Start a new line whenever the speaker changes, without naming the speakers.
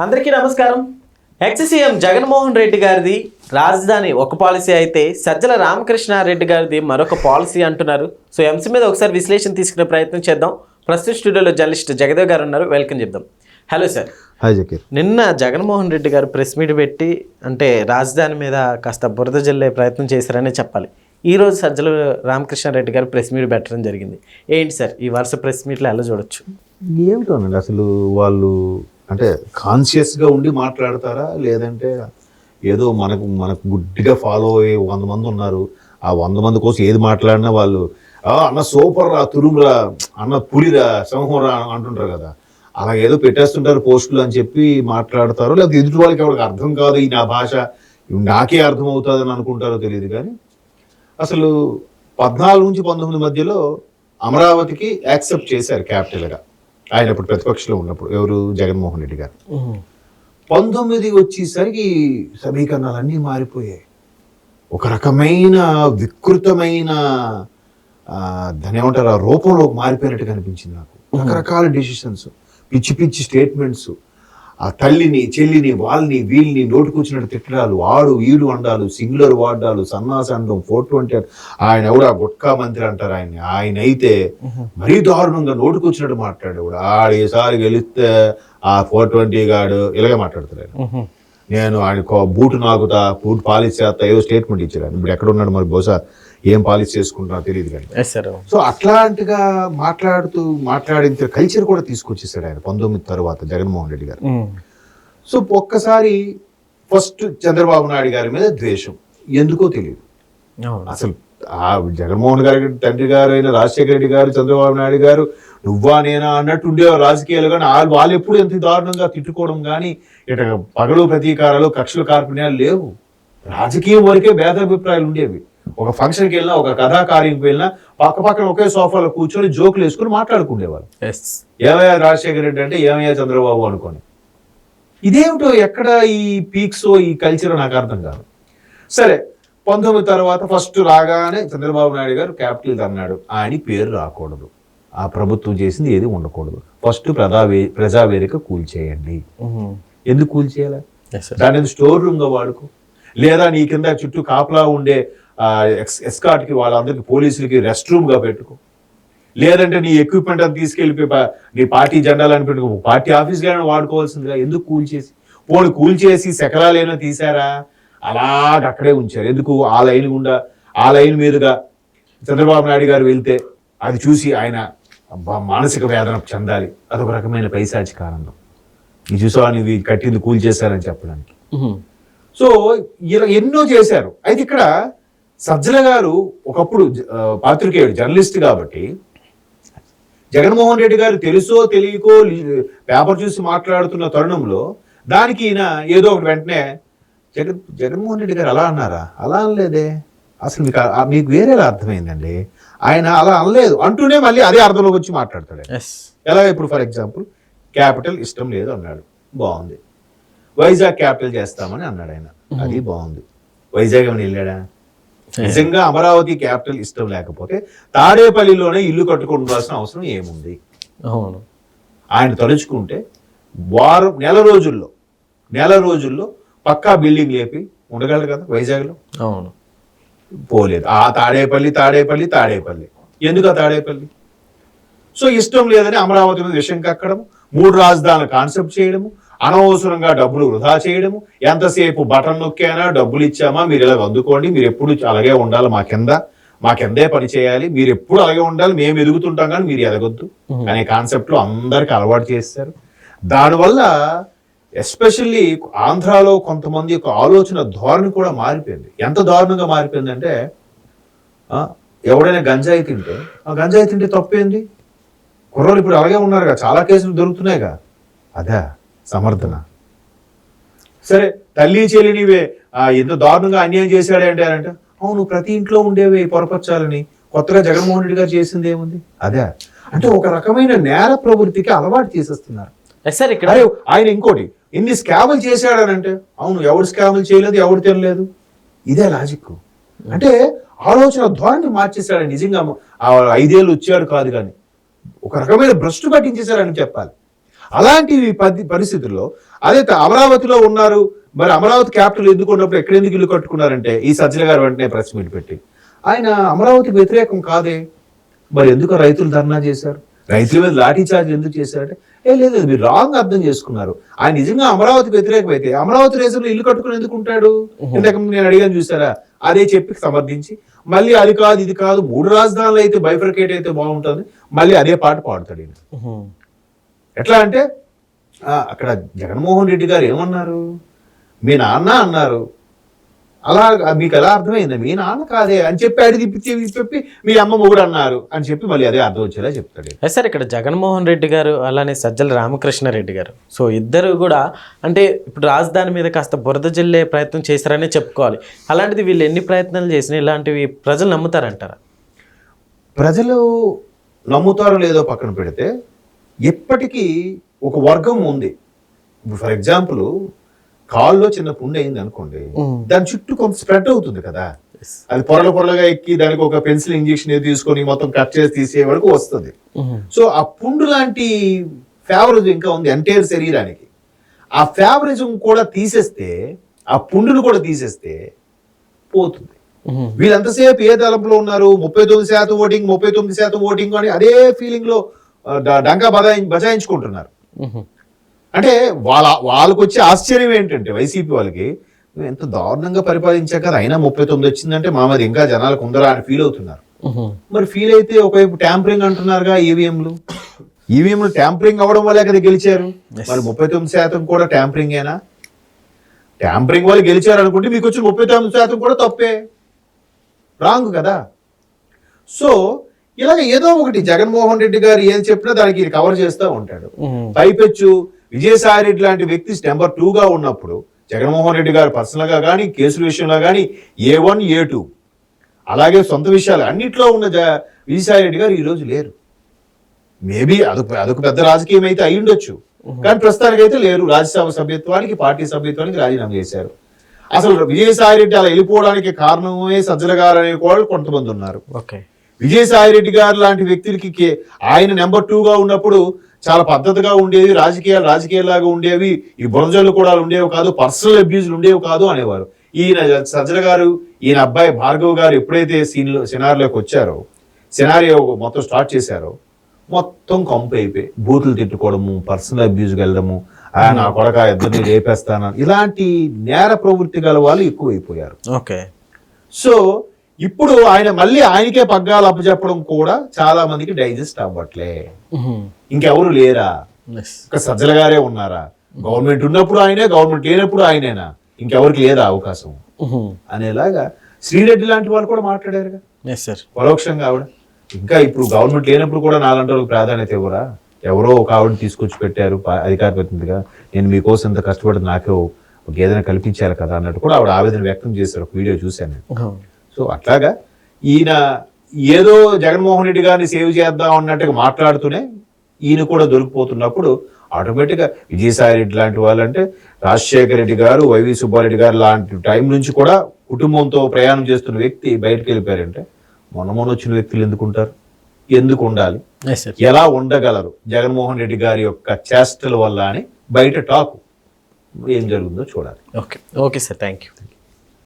అందరికీ నమస్కారం. Ex CM Jaganmohan Reddy గారిది రాజధాని ఒక పాలసీ అయితే సజ్జల రామకృష్ణారెడ్డి గారిది మరొక పాలసీ అంటున్నారు. సో ఎంసీ మీద ఒకసారి విశ్లేషణ తీసుకునే ప్రయత్నం చేద్దాం. ప్రస్తుత స్టూడియోలో జర్నలిస్ట్ జగదేవ్ గారు ఉన్నారు. వెల్కమ్ చెప్దాం. Hello sir.
హాయ్ జకీర్.
నిన్న జగన్మోహన్ రెడ్డి గారు ప్రెస్ మీట్ పెట్టి అంటే రాజధాని మీద కాస్త బురద జల్లే ప్రయత్నం చేశారనే చెప్పాలి. ఈరోజు సజ్జల రామకృష్ణారెడ్డి గారు ప్రెస్ మీట్ పెట్టడం జరిగింది. ఏంటి సార్ ఈ వరుస ప్రెస్ మీట్లో ఎలా చూడొచ్చు?
ఏమిటోనండి అసలు వాళ్ళు అంటే కాన్షియస్గా ఉండి మాట్లాడతారా, లేదంటే ఏదో మనకు గుడ్డిగా ఫాలో అయ్యే 100 మంది ఉన్నారు, ఆ 100 మంది కోసం ఏది మాట్లాడినా వాళ్ళు అన్న సూపర్ రా, తురుమురా, అన్న పులిరా, సింహంరా అంటుంటారు కదా, అలా ఏదో పెట్టేస్తుంటారు పోస్టులు అని చెప్పి మాట్లాడతారు. లేకపోతే ఎదుటి వాళ్ళకి ఎవరికి అర్థం కాదు, ఈ నా భాష నాకే అర్థం అవుతుందని అనుకుంటారో తెలియదు. కానీ అసలు 14 నుంచి 19 మధ్యలో అమరావతికి యాక్సెప్ట్ చేశారు క్యాపిటల్గా, ఆయన ఇప్పుడు ప్రతిపక్షంలో ఉన్నప్పుడు. ఎవరు? జగన్మోహన్ రెడ్డి గారు. 19 వచ్చేసరికి సమీకరణాలన్నీ మారిపోయాయి. ఒక రకమైన వికృతమైన దాని ఏమంటారు ఆ రూపంలో మారిపోయినట్టు కనిపించింది నాకు. రకరకాల డెసిషన్స్, పిచ్చి పిచ్చి స్టేట్మెంట్స్, ఆ తల్లిని చెల్లిని వాళ్ళని వీళ్ళని నోటుకొచ్చినట్టు తిట్టడాలు, ఆడు ఈడు అండాలు, సింగులర్ వాడాలు, సన్నాస అండం, 420. ఆయన ఎవడు ఆ గుట్కా మంత్రి అంటారు ఆయన్ని. ఆయన అయితే మరీ దారుణంగా నోటుకొచ్చినట్టు మాట్లాడేవాడు. ఆడేసారి గెలిస్తే ఆ 420 గాడు ఇలాగే మాట్లాడతాడు ఆయన. నేను ఆయన బూటు నాకుతా, బూట్ పాలిష్ చేస్తా, ఏదో స్టేట్మెంట్ ఇచ్చారు. ఇప్పుడు ఎక్కడ ఉన్నాడు మరి, బహుశా ఏం పాలిష్ చేసుకుంటున్నా తెలియదు కానీ. సో అట్లాంటిగా మాట్లాడిన కల్చర్ కూడా తీసుకొచ్చేసాడు ఆయన 19 తర్వాత జగన్మోహన్ రెడ్డి గారు. సో ఒక్కసారి ఫస్ట్ చంద్రబాబు నాయుడు గారి మీద ద్వేషం ఎందుకో తెలియదు. అసలు ఆ జగన్మోహన్ గారి తండ్రి గారు అయిన రాజశేఖర రెడ్డి గారు, చంద్రబాబు నాయుడు గారు నువ్వా నేనా అన్నట్టు ఉండేవారు రాజకీయాలు. కానీ వాళ్ళు ఎప్పుడు ఎంత దారుణంగా తిట్టుకోవడం కానీ, ఇట పగలు ప్రతీకారాలు, కక్షలు కార్పణ్యాలు లేవు. రాజకీయం వరకే భేదాభిప్రాయాలు ఉండేవి. ఒక ఫంక్షన్కి వెళ్ళినా, ఒక కథాకార్యంకి వెళ్ళినా పక్కన ఒకే సోఫాలో కూర్చొని జోకులు వేసుకుని మాట్లాడుకునేవారు. ఏమయ్యా రాజశేఖర రెడ్డి అంటే ఏమయ్యా చంద్రబాబు అనుకోని. ఇదేమిటో ఎక్కడ ఈ పీక్స్, ఈ కల్చర్ నాకు అర్థం కాదు. సరే 19 తర్వాత ఫస్ట్ రాగానే చంద్రబాబు నాయుడు గారు క్యాపిటల్ అన్నాడు. ఆయన పేరు రాకూడదు, ఆ ప్రభుత్వం చేసింది ఏది ఉండకూడదు, ఫస్ట్ ప్రజావేదిక కూల్చేయండి. ఎందుకు కూల్చేయాలి? దాని స్టోర్ రూమ్గా వాడుకో, లేదా నీ కింద చుట్టూ కాపలా ఉండే ఎస్కార్ట్కి వాళ్ళందరికీ పోలీసులకి రెస్ట్ రూమ్గా పెట్టుకో, లేదంటే నీ ఎక్విప్మెంట్ అంతా తీసుకెళ్ళిపోయి నీ పార్టీ జెండాలని పెట్టుకో, పార్టీ ఆఫీస్గా వాడుకోవాల్సిందిగా. ఎందుకు కూల్చేసి కూల్చేసి శకలాలైనా తీసారా? అలాగ అక్కడే ఉంచారు. ఎందుకు? ఆ లైన్ గుండా, ఆ లైన్ మీదుగా చంద్రబాబు నాయుడు గారు వెళ్తే అది చూసి ఆయన మానసిక వేదన చెందాలి. అదొక రకమైన పైశాచిక ఆనందం. ఈ చూసా నీవి కట్టింది కూల్చేశారని చెప్పడానికి. సో ఇలా ఎన్నో చేశారు. అయితే ఇక్కడ సజ్జల గారు ఒకప్పుడు పాత్రికేయుడు, జర్నలిస్ట్ కాబట్టి జగన్మోహన్ రెడ్డి గారు తెలుసో తెలియకో పేపర్ చూసి మాట్లాడుతున్న తరుణంలో దానికి ఈయన ఏదో ఒకటి వెంటనే జగన్మోహన్ రెడ్డి గారు అలా అన్నారా? అలా అనలేదే, అసలు మీకు వేరేలా అర్థమైందండి, ఆయన అలా అనలేదు అంటూనే మళ్ళీ అదే అర్థంలోకి వచ్చి మాట్లాడతాడు. ఎలా? ఇప్పుడు ఫర్ ఎగ్జాంపుల్ క్యాపిటల్ ఇష్టం లేదు అన్నాడు, బాగుంది. వైజాగ్ క్యాపిటల్ చేస్తామని అన్నాడు ఆయన, అది బాగుంది. వైజాగ్ ఏమైనా వెళ్ళాడా? నిజంగా అమరావతి క్యాపిటల్ ఇష్టం లేకపోతే తాడేపల్లిలోనే ఇల్లు కట్టుకోవాల్సిన అవసరం ఏముంది? ఆయన తలుచుకుంటే నెల రోజుల్లో పక్కా బిల్డింగ్ లేపి ఉండగలరు కదా వైజాగ్లో. అవును, పోలేదు. ఆ తాడేపల్లి ఎందుకు ఆ తాడేపల్లి? సో ఇష్టం లేదని అమరావతి మీద విషయం కక్కడం, 3 రాజధానుల కాన్సెప్ట్ చేయడము, అనవసరంగా డబ్బులు వృధా చేయడము, ఎంతసేపు బటన్ నొక్కానా డబ్బులు ఇచ్చామా మీరు ఇలా అందుకోండి, మీరు ఎప్పుడు అలాగే ఉండాలి, మాకెందే పని చేయాలి, మీరు ఎప్పుడు అలాగే ఉండాలి, మేము ఎదుగుతుంటాం కానీ మీరు ఎదగొద్దు అనే కాన్సెప్ట్లో అందరికి అలవాటు చేస్తారు. దానివల్ల ఎస్పెషల్లీ ఆంధ్రాలో కొంతమంది యొక్క ఆలోచన ధోరణి కూడా మారిపోయింది. ఎంత దారుణంగా మారిపోయిందంటే, ఎవడైనా గంజాయి తింటే తప్పేంది? కుర్రోళ్ళు ఇప్పుడు అలాగే ఉన్నారుగా, చాలా కేసులు దొరుకుతున్నాయిగా. అదా సమర్థన? సరే తల్లి చెల్లినివే ఎంత దారుణంగా అన్యాయం చేశాడే అంటే అవును, ప్రతి ఇంట్లో ఉండేవే పొరపరచాలని కొత్తగా జగన్మోహన్ రెడ్డి గారు చేసింది ఏముంది? అదే అంటే ఒక రకమైన నేర ప్రవృత్తికి అలవాటు చేసేస్తున్నారు. ఆయన ఇంకోటి ఎన్ని స్కాములు చేశాడనంటే అవును, ఎవడు స్కాములు చేయలేదు, ఎవడు తినలేదు, ఇదే లాజిక్. అంటే ఆలోచన ధోరణి మార్చేశాడు. నిజంగా 5 ఏళ్ళు వచ్చాడు కాదు, కానీ ఒక రకమైన భ్రష్టు పట్టించేశారని చెప్పాలి. అలాంటి పరిస్థితుల్లో అదే అమరావతిలో ఉన్నారు, మరి అమరావతి క్యాపిటల్ ఎందుకు ఉన్నప్పుడు ఎక్కడెందుకు ఇల్లు కట్టుకున్నారంటే ఈ సజ్జల గారు వెంటనే ప్రెస్ మీట్ పెట్టి ఆయన అమరావతికి వ్యతిరేకం కాదే, మరి ఎందుకు రైతులు ధర్నా చేశారు, రైతుల మీద లాఠీ చార్జ్ ఎందుకు చేశారంటే లేదు మీరు రాంగ్ అర్థం చేసుకున్నారు, ఆయన నిజంగా అమరావతికి వ్యతిరేకం అయితే అమరావతి రేసులో ఇల్లు కట్టుకుని ఎందుకు ఉంటాడు, ఇంతకు నేను అడిగాను చూసారా, అదే చెప్పి సమర్థించి మళ్ళీ అది కాదు ఇది కాదు 3 రాజధానులు అయితే బైఫర్కేట్ అయితే బాగుంటుంది, మళ్ళీ అదే పాట పాడుతాడు ఈయన. ఎట్లా అంటే అక్కడ జగన్మోహన్ రెడ్డి గారు ఏమన్నారు, మీ నాన్న అన్నారు, అలా మీకు ఎలా అర్థమైంది, మీ నాన్న కాదే అని చెప్పి అడిగి చెప్పి మీ అమ్మ మొగుడు అన్నారు అని చెప్పి మళ్ళీ అదే అర్థం వచ్చేలా చెప్తాడు.
సార్ ఇక్కడ జగన్మోహన్ రెడ్డి గారు అలానే సజ్జల రామకృష్ణారెడ్డి గారు, సో ఇద్దరు కూడా అంటే ఇప్పుడు రాజధాని మీద కాస్త బురద జల్లే ప్రయత్నం చేశారనే చెప్పుకోవాలి. అలాంటిది వీళ్ళు ఎన్ని ప్రయత్నాలు చేసినా ఇలాంటివి ప్రజలు నమ్ముతారంటారా?
ప్రజలు నమ్ముతారో లేదో పక్కన పెడితే ఎప్పటికీ ఒక వర్గం ఉంది. ఫర్ ఎగ్జాంపుల్ కాల్లో చిన్న పుండు అయింది అనుకోండి, దాని చుట్టూ కొంత స్ప్రెడ్ అవుతుంది కదా, అది పొరలుగా ఎక్కి దానికి ఒక పెన్సిల్ ఇంజెక్షన్ తీసుకొని మొత్తం కట్ చేసి తీసే వరకు వస్తుంది. సో ఆ పుండు లాంటి ఫేవరేజ్ ఇంకా ఉంది ఎంటైర్ శరీరానికి. ఆ ఫేవరేజ్ కూడా తీసేస్తే, ఆ పుండును కూడా తీసేస్తే పోతుంది. వీళ్ళంతసేపు ఏ తలంపులో ఉన్నారు, 39% ఓటింగ్ 39% ఓటింగ్ అని అదే ఫీలింగ్ లో డంకా బజాయించుకుంటున్నారు. అంటే వాళ్ళకు వచ్చే ఆశ్చర్యం ఏంటంటే వైసీపీ వాళ్ళకి ఎంత దారుణంగా పరిపాలించాక కదా అయినా 39 వచ్చిందంటే మా మీద ఇంకా జనాలకు ఉందరా అని ఫీల్ అవుతున్నారు. మరి ఫీల్ అయితే ఒకవైపు ట్యాంపరింగ్ అంటున్నారుగా, ఈవీఎంలు ట్యాంపరింగ్ అవ్వడం వల్లే కదా గెలిచారు, మరి 39% కూడా ట్యాంపరింగేనా? ట్యాంపరింగ్ వాళ్ళు గెలిచారు అనుకుంటే మీకు వచ్చిన 39% కూడా తప్పే, రాంగ్ కదా. సో ఇలాగ ఏదో ఒకటి జగన్మోహన్ రెడ్డి గారు ఏం చెప్పినా దానికి కవర్ చేస్తూ ఉంటాడు. పైపెచ్చు విజయసాయి రెడ్డి లాంటి వ్యక్తి నెంబర్ 2గా ఉన్నప్పుడు జగన్మోహన్ రెడ్డి గారు పర్సనల్ గా కానీ కేసుల విషయంలో కానీ A1 A2 అలాగే సొంత విషయాలు అన్నిట్లో ఉన్న విజయసాయి రెడ్డి గారు ఈ రోజు లేరు. మేబీ అదొక పెద్ద రాజకీయం అయితే అయి ఉండొచ్చు, కానీ ప్రస్తుతానికైతే లేరు. రాజ్యసభ సభ్యత్వానికి పార్టీ సభ్యత్వానికి రాజీనామా చేశారు. అసలు విజయసాయి రెడ్డి అలా వెళ్ళిపోవడానికి కారణమే సజ్జల గారు అనే వాళ్ళు కొంతమంది ఉన్నారు. విజయసాయి రెడ్డి గారు లాంటి వ్యక్తులకి ఆయన నెంబర్ 2గా ఉన్నప్పుడు చాలా పద్ధతిగా ఉండేవి, రాజకీయాలాగా ఉండేవి, ఈ బురజలు కూడా ఉండేవి కాదు, పర్సనల్ అబ్యూజ్లు ఉండేవి కాదు అనేవారు. ఈయన సజ్జల గారు, ఈయన అబ్బాయి భార్గవ్ గారు ఎప్పుడైతే సినారియోకి వచ్చారో, సినారియో మొత్తం స్టార్ట్ చేశారో మొత్తం కంపు అయిపోయి బూతులు తిట్టుకోవడము, పర్సనల్ అబ్యూజ్కి వెళ్ళడము, నా కొడక ఇద్దరిని రేపేస్తాను, ఇలాంటి నేర ప్రవృత్తి గల వాళ్ళు ఎక్కువైపోయారు. సో ఇప్పుడు ఆయన మళ్ళీ ఆయనకే పగ్గాలు అప్పచెప్పడం కూడా చాలా మందికి డైజెస్ట్ అవ్వట్లే. ఇంకెవరు లేరా, ఒక సజ్జల గారే ఉన్నారా, గవర్నమెంట్ ఉన్నప్పుడు ఆయనే, గవర్నమెంట్ లేనప్పుడు ఆయనేనా, ఇంకెవరికి లేదా అవకాశం అనేలాగా శ్రీరెడ్డి లాంటి వాళ్ళు కూడా మాట్లాడారుగా పరోక్షంగా. ఆవిడ ఇంకా ఇప్పుడు గవర్నమెంట్ లేనప్పుడు కూడా నాలాంటి వాళ్ళకి ప్రాధాన్యత ఇవ్వరా, ఎవరో ఒక ఆవిడని తీసుకొచ్చి పెట్టారు అధికార ప్రతినిధిగా, నేను మీకోసం ఇంత కష్టపడి నాకే ఒక ఏదైనా కల్పించాలి కదా అన్నట్టు కూడా ఆవిడ ఆవేదన వ్యక్తం చేశారు. ఒక వీడియో చూశాను. సో అట్లాగా ఈయన ఏదో జగన్మోహన్ రెడ్డి గారిని సేవ్ చేద్దాం అన్నట్టుగా మాట్లాడుతూనే ఈయన కూడా దొరికిపోతున్నప్పుడు ఆటోమేటిక్గా విజయసాయి రెడ్డి లాంటి వాళ్ళంటే రాజశేఖర రెడ్డి గారు, వైవి సుబ్బారెడ్డి గారు లాంటి టైం నుంచి కూడా కుటుంబంతో ప్రయాణం చేస్తున్న వ్యక్తి బయటకు వెళ్ళిపోయారంటే మొన్న వచ్చిన వ్యక్తులు ఎందుకు ఉంటారు, ఎందుకు ఉండాలి, ఎలా ఉండగలరు జగన్మోహన్ రెడ్డి గారి యొక్క చేష్టల వల్ల అని బయట టాక్. ఏం జరుగుతుందో చూడాలి.
Okay sir, thank you.